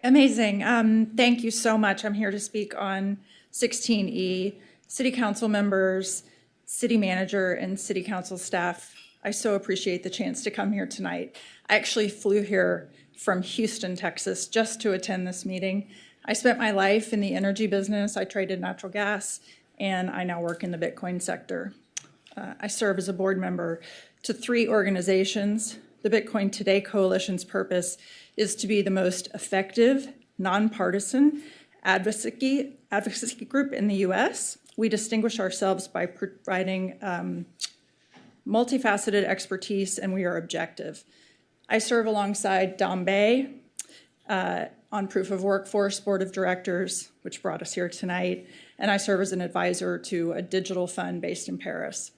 Amazing. Thank you so much. I'm here to speak on 16E, city council members, city manager, and city council staff. I so appreciate the chance to come here tonight. I actually flew here from Houston, Texas, just to attend this meeting. I spent my life in the energy business. I traded natural gas, and I now work in the Bitcoin sector. I serve as a board member to 3 organizations. The Bitcoin Today Coalition's purpose is to be the most effective, nonpartisan advocacy group in the U.S. We distinguish ourselves by providing multifaceted expertise, and we are objective. I serve alongside Dom Bay on Proof of Workforce Board of Directors, which brought us here tonight, and I serve as an advisor to a digital fund based in Paris.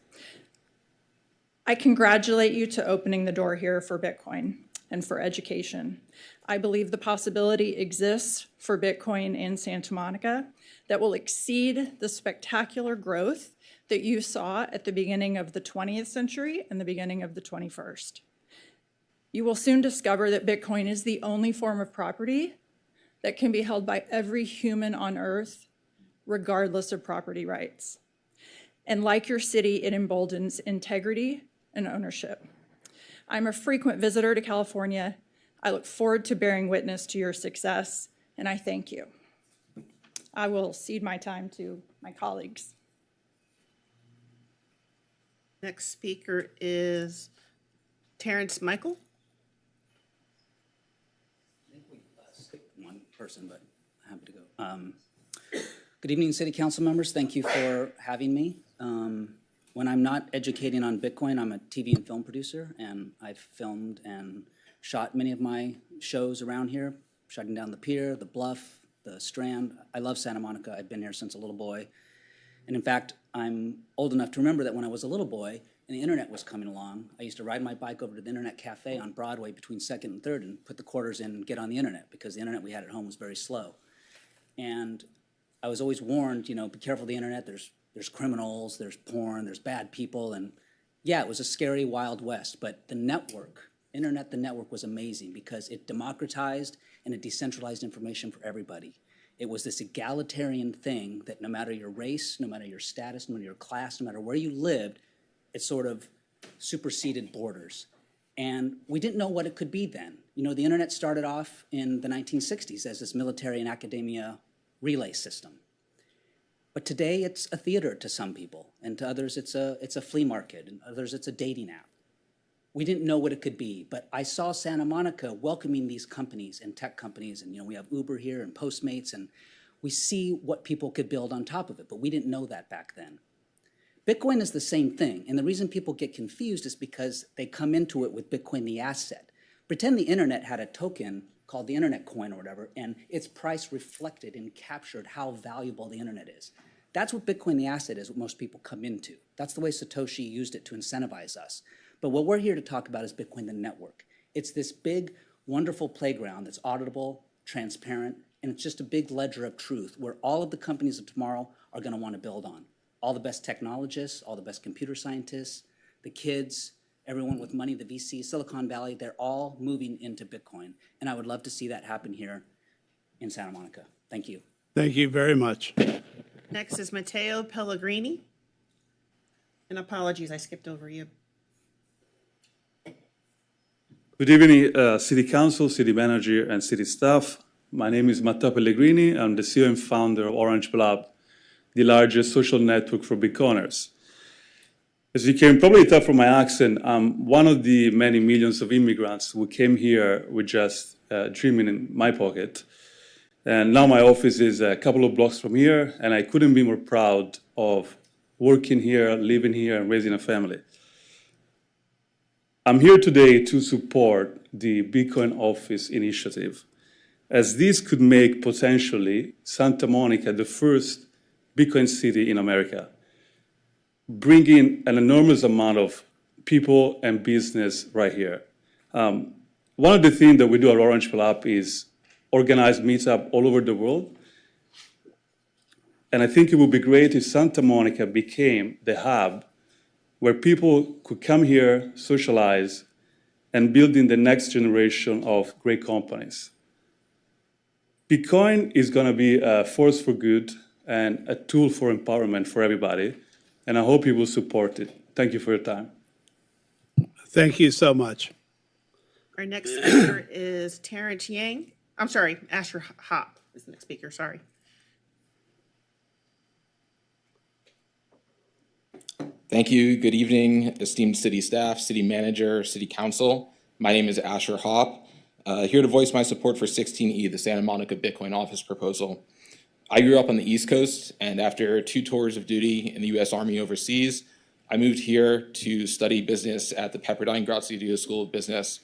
I congratulate you to opening the door here for Bitcoin and for education. I believe the possibility exists for Bitcoin in Santa Monica that will exceed the spectacular growth that you saw at the beginning of the 20th century and the beginning of the 21st. You will soon discover that Bitcoin is the only form of property that can be held by every human on Earth, regardless of property rights. And like your city, it emboldens integrity and ownership. I'm a frequent visitor to California. I look forward to bearing witness to your success, and I thank you. I will cede my time to my colleagues. Next speaker is Terence Michael. I think we skipped one person, but I'm happy to go. Good evening, City Council members. Thank you for having me. When I'm not educating on Bitcoin, I'm a TV and film producer, and I've filmed and shot many of my shows around here, shutting down the pier, the bluff, the Strand. I love Santa Monica. I've been here since a little boy. And in fact, I'm old enough to remember that when I was a little boy and the internet was coming along, I used to ride my bike over to the internet cafe on Broadway between 2nd and 3rd and put the quarters in and get on the internet because the internet we had at home was very slow. And I was always warned, you know, be careful of the internet. There's criminals, there's porn, there's bad people. And yeah, it was a scary Wild West, but the network, the network was amazing because it democratized and it decentralized information for everybody. It was this egalitarian thing that no matter your race, no matter your status, no matter your class, no matter where you lived, it sort of superseded borders. And we didn't know what it could be then. You know, the internet started off in the 1960s as this military and academia relay system. But today it's a theater to some people, and to others it's a flea market, and others it's a dating app. We didn't know what it could be, but I saw Santa Monica welcoming these companies and tech companies, and you know, we have Uber here and Postmates, and we see what people could build on top of it, but we didn't know that back then. Bitcoin is the same thing, and the reason people get confused is because they come into it with Bitcoin the asset. Pretend the internet had a token called the internet coin or whatever, and its price reflected and captured how valuable the internet is. That's what Bitcoin the asset is, what most people come into. That's the way Satoshi used it to incentivize us. But what we're here to talk about is Bitcoin the network. It's this big, wonderful playground that's auditable, transparent, and it's just a big ledger of truth where all of the companies of tomorrow are going to want to build on. All the best technologists, all the best computer scientists, the kids, everyone with money, the VC, Silicon Valley, they're all moving into Bitcoin. And I would love to see that happen here in Santa Monica. Thank you. Thank you very much. Next is Matteo Pellegrini. And apologies, I skipped over you. Good evening, City Council, City Manager, and City staff. My name is Matteo Pellegrini. I'm the CEO and founder of Orange Blab, the largest social network for Bitcoiners. As you can probably tell from my accent, I'm one of the many millions of immigrants who came here with just dreaming in my pocket. And now my office is a couple of blocks from here, and I couldn't be more proud of working here, living here, and raising a family. I'm here today to support the Bitcoin Office initiative, as this could make potentially Santa Monica the first Bitcoin city in America, bringing an enormous amount of people and business right here. One of the things that we do at Orange Lab is organize meetup all over the world. And I think it would be great if Santa Monica became the hub where people could come here, socialize, and build in the next generation of great companies. Bitcoin is going to be a force for good and a tool for empowerment for everybody, and I hope you will support it. Thank you for your time. Thank you so much. Our next speaker is Terrence Yang. I'm sorry, Asher Hopp is the next speaker, sorry. Thank you. Good evening, esteemed city staff, city manager, city council. My name is Asher Hopp, here to voice my support for 16E, the Santa Monica Bitcoin office proposal. I grew up on the East Coast, and after 2 tours of duty in the U.S. Army overseas, I moved here to study business at the Pepperdine Grazie School of Business.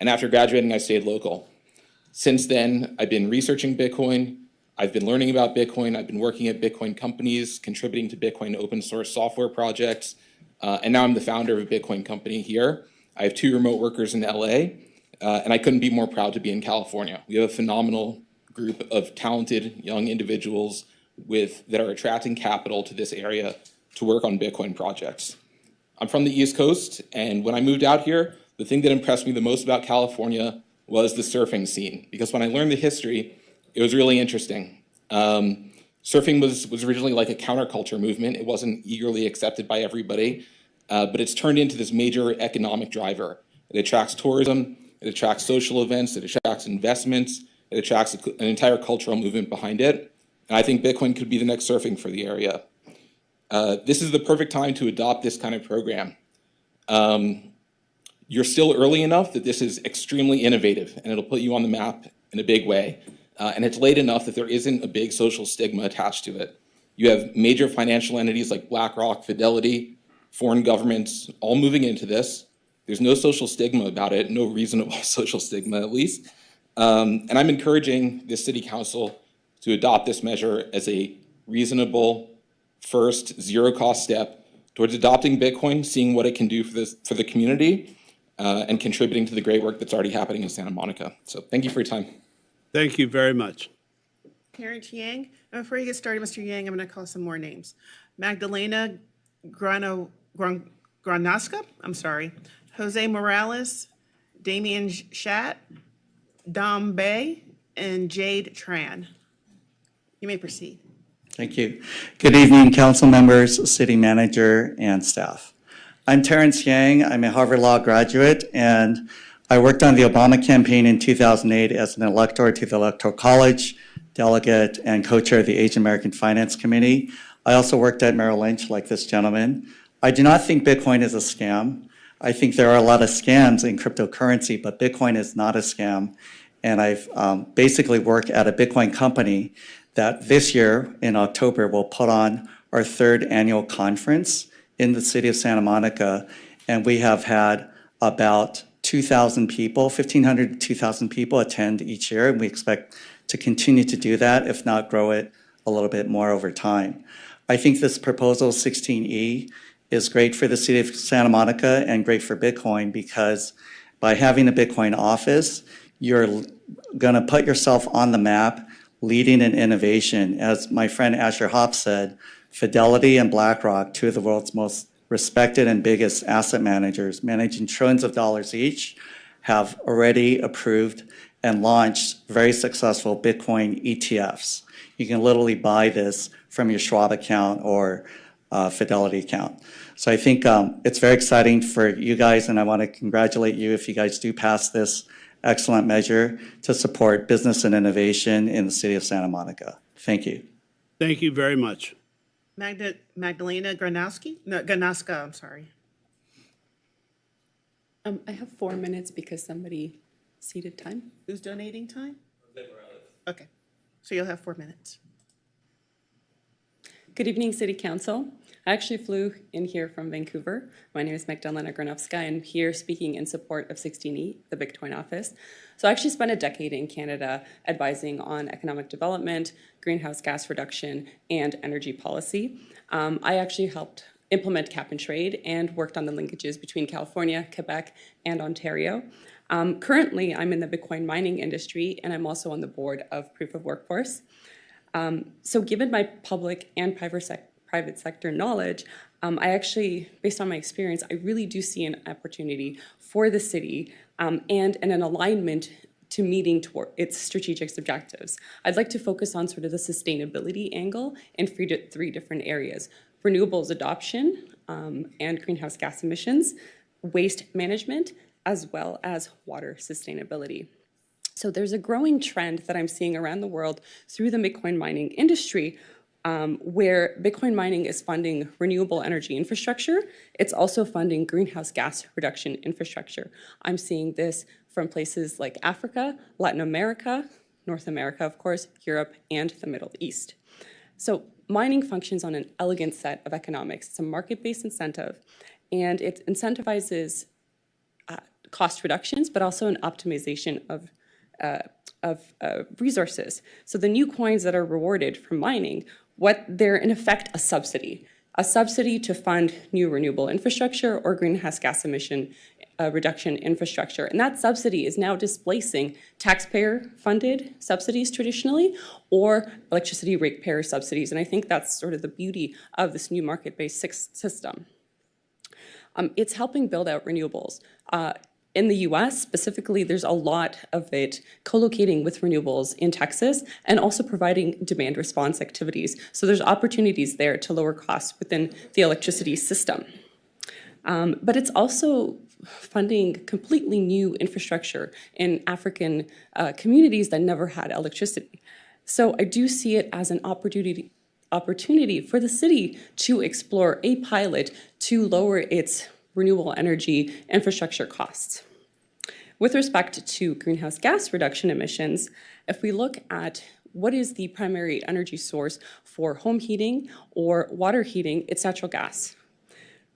And after graduating, I stayed local. Since then, I've been researching Bitcoin. I've been learning about Bitcoin. I've been working at Bitcoin companies, contributing to Bitcoin open source software projects. And now I'm the founder of a Bitcoin company here. I have 2 remote workers in LA, and I couldn't be more proud to be in California. We have a phenomenal group of talented young individuals that are attracting capital to this area to work on Bitcoin projects. I'm from the East Coast, and when I moved out here, the thing that impressed me the most about California was the surfing scene, because when I learned the history, it was really interesting. Surfing was originally like a counterculture movement. It wasn't eagerly accepted by everybody, but it's turned into this major economic driver. It attracts tourism, it attracts social events, it attracts investments, it attracts an entire cultural movement behind it. And I think Bitcoin could be the next surfing for the area. This is the perfect time to adopt this kind of program. You're still early enough that this is extremely innovative, and it'll put you on the map in a big way. And it's late enough that there isn't a big social stigma attached to it. You have major financial entities like BlackRock, Fidelity, foreign governments, all moving into this. There's no social stigma about it, no reasonable social stigma at least. And I'm encouraging this city council to adopt this measure as a reasonable first zero-cost step towards adopting Bitcoin, seeing what it can do for the community, and contributing to the great work that's already happening in Santa Monica. So thank you for your time. Thank you very much. Terrence Yang. And before you get started, Mr. Yang, I'm going to call some more names. Magdalena Granaska, I'm sorry. Jose Morales, Demian Shat, Dom Bay, and Jade Tran. You may proceed. Thank you. Good evening, council members, city manager, and staff. I'm Terence Yang. I'm a Harvard Law graduate, and I worked on the Obama campaign in 2008 as an elector to the Electoral College, delegate, and co-chair of the Asian American Finance Committee. I also worked at Merrill Lynch, like this gentleman. I do not think Bitcoin is a scam. I think there are a lot of scams in cryptocurrency, but Bitcoin is not a scam. And I've basically worked at a Bitcoin company that this year in October will put on our 3rd annual conference in the city of Santa Monica. And we have had about 2,000 people, 1,500 to 2,000 people attend each year. And we expect to continue to do that, if not grow it a little bit more over time. I think this proposal 16E is great for the city of Santa Monica and great for Bitcoin, because by having a Bitcoin office, you're going to put yourself on the map leading in innovation. As my friend Asher Hopp said, Fidelity and BlackRock, 2 of the world's most respected and biggest asset managers, managing trillions of dollars each, have already approved and launched very successful Bitcoin ETFs. You can literally buy this from your Schwab account or Fidelity account. So I think it's very exciting for you guys, and I want to congratulate you if you guys do pass this excellent measure to support business and innovation in the city of Santa Monica. Thank you. Thank you very much. Magdalena Granaska, I'm sorry. I have 4 minutes because somebody ceded time. Who's donating time? Okay, so you'll have 4 minutes. Good evening, City Council. I actually flew in here from Vancouver. My name is Magdalena Granovska, and I'm here speaking in support of 16E, the Bitcoin office. So I actually spent a decade in Canada advising on economic development, greenhouse gas reduction, and energy policy. I actually helped implement cap and trade and worked on the linkages between California, Quebec, and Ontario. Currently, I'm in the Bitcoin mining industry, and I'm also on the board of Proof of Workforce. So given my public and private sector knowledge, I actually, based on my experience, I really do see an opportunity for the city and an alignment to meeting toward its strategic objectives. I'd like to focus on sort of the sustainability angle in three different areas: renewables adoption and greenhouse gas emissions, waste management, as well as water sustainability. So there's a growing trend that I'm seeing around the world through the Bitcoin mining industry, where Bitcoin mining is funding renewable energy infrastructure. It's also funding greenhouse gas reduction infrastructure. I'm seeing this from places like Africa, Latin America, North America, of course, Europe, and the Middle East. So mining functions on an elegant set of economics. It's a market-based incentive, and it incentivizes cost reductions, but also an optimization of resources. So the new coins that are rewarded from mining, they're in effect a subsidy to fund new renewable infrastructure or greenhouse gas emission reduction infrastructure. And that subsidy is now displacing taxpayer-funded subsidies traditionally, or electricity ratepayer subsidies. And I think that's sort of the beauty of this new market-based system. It's helping build out renewables. In the US specifically, there's a lot of it co-locating with renewables in Texas and also providing demand response activities. So there's opportunities there to lower costs within the electricity system. But it's also funding completely new infrastructure in African communities that never had electricity. So I do see it as an opportunity for the city to explore a pilot to lower its renewable energy infrastructure costs. With respect to greenhouse gas reduction emissions, if we look at what is the primary energy source for home heating or water heating, it's natural gas.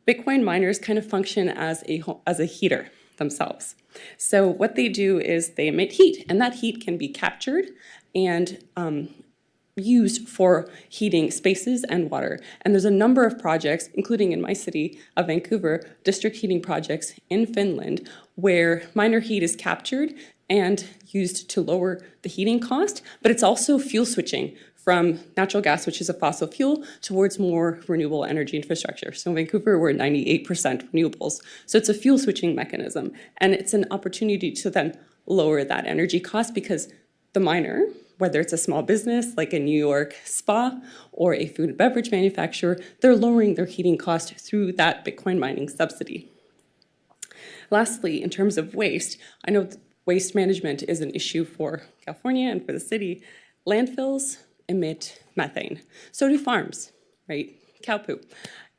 Bitcoin miners kind of function as a heater themselves. So what they do is they emit heat, and that heat can be captured and used for heating spaces and water. And there's a number of projects, including in my city of Vancouver, district heating projects in Finland, where miner heat is captured and used to lower the heating cost, but it's also fuel switching from natural gas, which is a fossil fuel, towards more renewable energy infrastructure. So in Vancouver, we're at 98% renewables. So it's a fuel switching mechanism. And it's an opportunity to then lower that energy cost, because the miner, whether it's a small business like a New York spa or a food and beverage manufacturer, they're lowering their heating cost through that Bitcoin mining subsidy. Lastly, in terms of waste, I know waste management is an issue for California and for the city. Landfills emit methane. So do farms, right? Cow poo.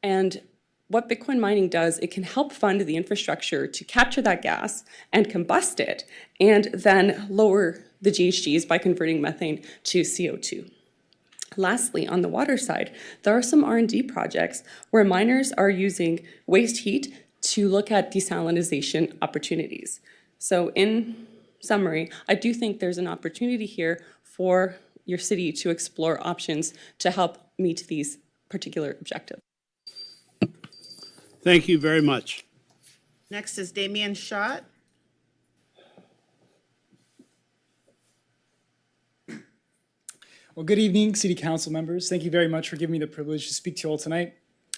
And what Bitcoin mining does, it can help fund the infrastructure to capture that gas and combust it, and then lower the GHGs by converting methane to CO2. Lastly, on the water side, there are some R&D projects where miners are using waste heat to look at desalinization opportunities. So in summary, I do think there's an opportunity here for your city to explore options to help meet these particular objectives. Thank you very much. Next is Demian Schott. Well, good evening, City Council members. Thank you very much for giving me the privilege to speak to you all tonight.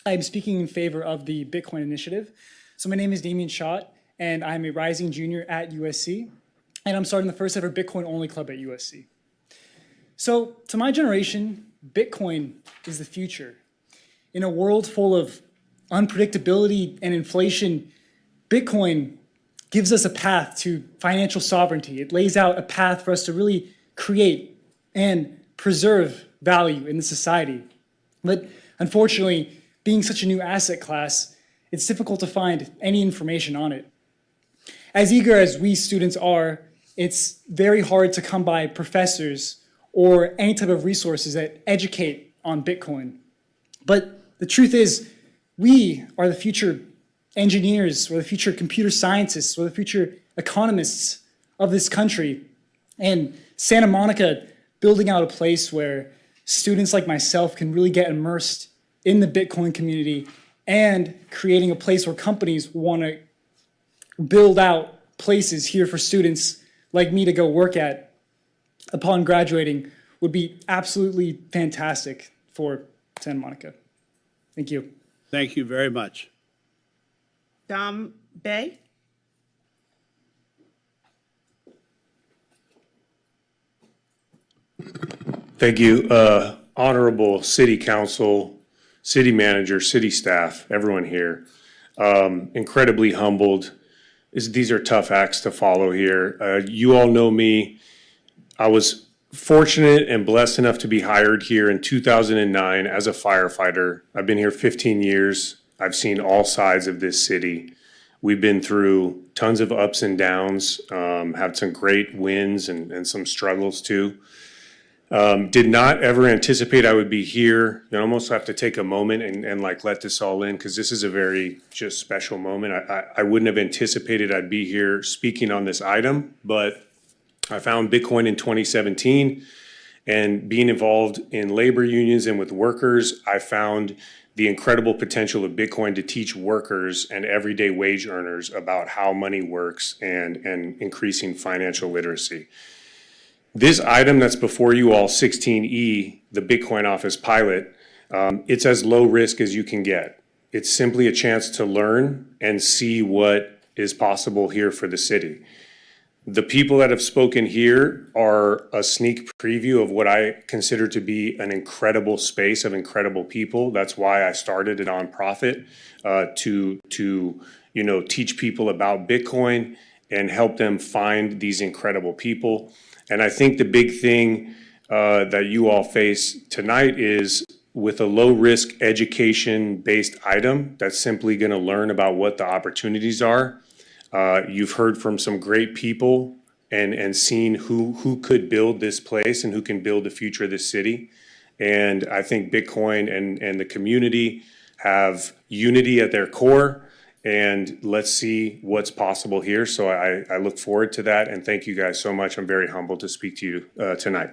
I am speaking in favor of the Bitcoin initiative. So my name is Demian Schott, and I'm a rising junior at USC, and I'm starting the first ever Bitcoin-only club at USC. So to my generation, Bitcoin is the future. In a world full of unpredictability and inflation, Bitcoin gives us a path to financial sovereignty. It lays out a path for us to really create and preserve value in the society. But unfortunately, being such a new asset class, it's difficult to find any information on it. As eager as we students are, it's very hard to come by professors or any type of resources that educate on Bitcoin. But the truth is, we are the future engineers, we're the future computer scientists, we're the future economists of this country. And Santa Monica, building out a place where students like myself can really get immersed in the Bitcoin community, and creating a place where companies want to build out places here for students like me to go work at upon graduating, would be absolutely fantastic for Santa Monica. Thank you. Thank you very much. Dom Bay. Thank you. Honorable City Council, City Manager, City staff, everyone here. Incredibly humbled. These are tough acts to follow here. You all know me. I was fortunate and blessed enough to be hired here in 2009 as a firefighter. I've been here 15 years. I've seen all sides of this city. We've been through tons of ups and downs, had some great wins and some struggles too. Did not ever anticipate I would be here. I almost have to take a moment and like let this all in, because this is a very just special moment. I wouldn't have anticipated I'd be here speaking on this item, but I found Bitcoin in 2017, and being involved in labor unions and with workers, I found the incredible potential of Bitcoin to teach workers and everyday wage earners about how money works and increasing financial literacy. This item that's before you all, 16E, the Bitcoin Office pilot, it's as low risk as you can get. It's simply a chance to learn and see what is possible here for the city. The people that have spoken here are a sneak preview of what I consider to be an incredible space of incredible people. That's why I started a nonprofit to teach people about Bitcoin and help them find these incredible people. And I think the big thing that you all face tonight is, with a low risk education based item that's simply going to learn about what the opportunities are. You've heard from some great people and seen who could build this place and who can build the future of this city. And I think Bitcoin and the community have unity at their core, and let's see what's possible here. So I look forward to that, and thank you guys so much. I'm very humbled to speak to you tonight.